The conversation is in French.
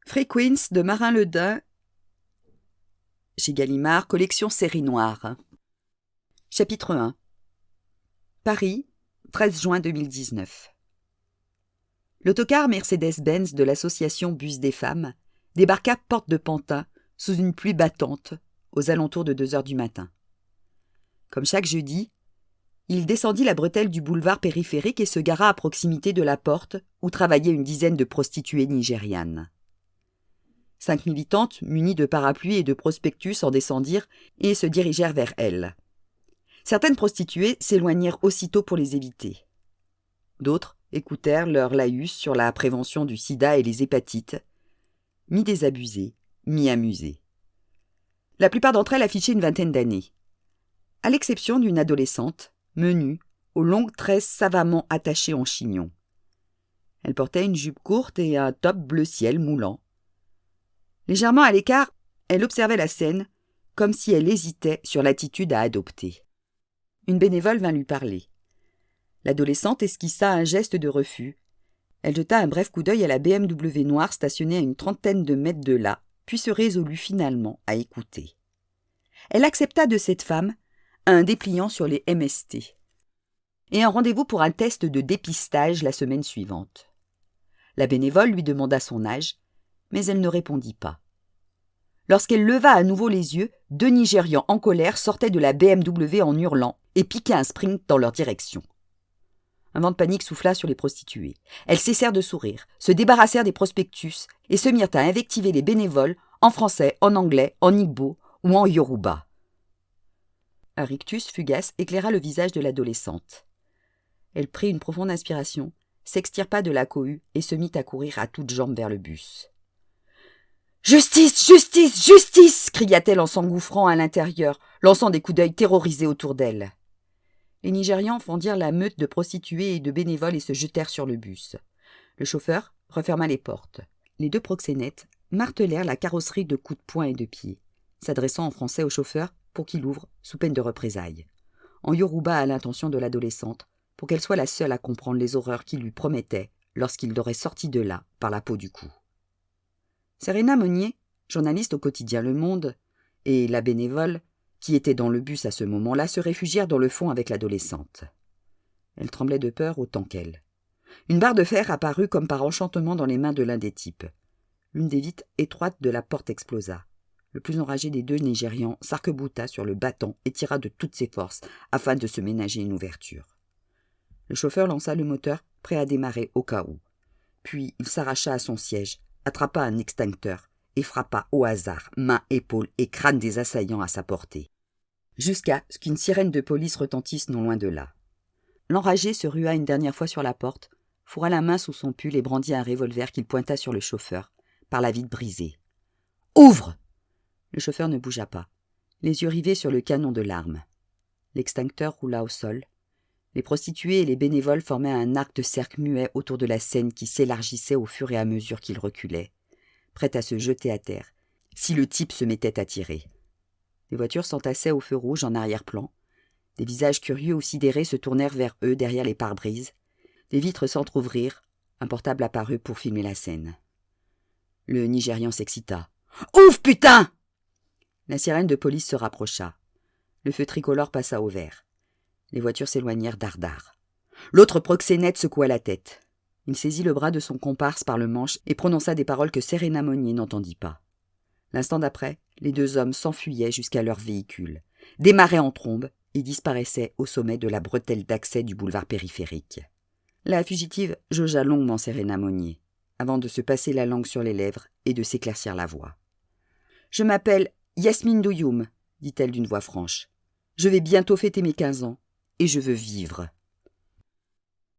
Frequences de Marin Le Dain chez Gallimard, collection série noire. Chapitre 1. Paris, 13 juin 2019. L'autocar Mercedes-Benz de l'association Bus des femmes débarqua porte de Pantin sous une pluie battante aux alentours de 2 heures du matin. Comme chaque jeudi, il descendit la bretelle du boulevard périphérique et se gara à proximité de la porte où travaillaient une dizaine de prostituées nigérianes. 5 militantes, munies de parapluies et de prospectus, en descendirent et se dirigèrent vers elles. Certaines prostituées s'éloignèrent aussitôt pour les éviter. D'autres écoutèrent leur laïus sur la prévention du sida et les hépatites, mi-désabusées, mi-amusées. La plupart d'entre elles affichaient une vingtaine d'années, à l'exception d'une adolescente, menue, aux longues tresses savamment attachées en chignon. Elle portait une jupe courte et un top bleu ciel moulant. Légèrement à l'écart, elle observait la scène, comme si elle hésitait sur l'attitude à adopter. Une bénévole vint lui parler. L'adolescente esquissa un geste de refus. Elle jeta un bref coup d'œil à la BMW noire stationnée à une trentaine de mètres de là, puis se résolut finalement à écouter. Elle accepta de cette femme un dépliant sur les MST et un rendez-vous pour un test de dépistage la semaine suivante. La bénévole lui demanda son âge, mais elle ne répondit pas. Lorsqu'elle leva à nouveau les yeux, 2 Nigérians en colère sortaient de la BMW en hurlant et piquaient un sprint dans leur direction. Un vent de panique souffla sur les prostituées. Elles cessèrent de sourire, se débarrassèrent des prospectus et se mirent à invectiver les bénévoles en français, en anglais, en igbo ou en yoruba. Un rictus fugace éclaira le visage de l'adolescente. Elle prit une profonde inspiration, s'extirpa de la cohue et se mit à courir à toutes jambes vers le bus. « Justice, justice, justice !» cria-t-elle en s'engouffrant à l'intérieur, lançant des coups d'œil terrorisés autour d'elle. Les Nigérians fendirent la meute de prostituées et de bénévoles et se jetèrent sur le bus. Le chauffeur referma les portes. Les 2 proxénètes martelèrent la carrosserie de coups de poing et de pied, s'adressant en français au chauffeur pour qu'il ouvre sous peine de représailles. En yoruba à l'intention de l'adolescente, pour qu'elle soit la seule à comprendre les horreurs qu'il lui promettait lorsqu'il l'aurait sortie de là par la peau du cou. Serena Monnier, journaliste au quotidien Le Monde, et la bénévole, qui était dans le bus à ce moment-là, se réfugièrent dans le fond avec l'adolescente. Elle tremblait de peur autant qu'elle. Une barre de fer apparut comme par enchantement dans les mains de l'un des types. L'une des vitres étroites de la porte explosa. Le plus enragé des 2 Nigérians s'arc-bouta sur le battant et tira de toutes ses forces afin de se ménager une ouverture. Le chauffeur lança le moteur, prêt à démarrer au cas où. Puis il s'arracha à son siège, attrapa un extincteur et frappa au hasard mains, épaules et crâne des assaillants à sa portée, jusqu'à ce qu'une sirène de police retentisse non loin de là. L'enragé se rua une dernière fois sur la porte, fourra la main sous son pull et brandit un revolver qu'il pointa sur le chauffeur, par la vitre brisée. « Ouvre !» Le chauffeur ne bougea pas, les yeux rivés sur le canon de l'arme. L'extincteur roula au sol. Les prostituées et les bénévoles formaient un arc de cercle muet autour de la scène qui s'élargissait au fur et à mesure qu'il reculait, prête à se jeter à terre, si le type se mettait à tirer. Des voitures s'entassaient au feu rouge en arrière-plan. Des visages curieux ou sidérés se tournèrent vers eux derrière les pare-brises. Des vitres s'entr'ouvrirent. Un portable apparut pour filmer la scène. Le Nigérian s'excita. « Ouvre, putain !» La sirène de police se rapprocha. Le feu tricolore passa au vert. Les voitures s'éloignèrent dardard. L'autre proxénète secoua la tête. Il saisit le bras de son comparse par le manche et prononça des paroles que Serena Monnier n'entendit pas. L'instant d'après, les 2 hommes s'enfuyaient jusqu'à leur véhicule, démarraient en trombe et disparaissaient au sommet de la bretelle d'accès du boulevard périphérique. La fugitive jaugea longuement Serena Monnier, avant de se passer la langue sur les lèvres et de s'éclaircir la voix. « Je m'appelle Yasmine Douyoum, dit-elle d'une voix franche. Je vais bientôt fêter mes 15 ans et je veux vivre. »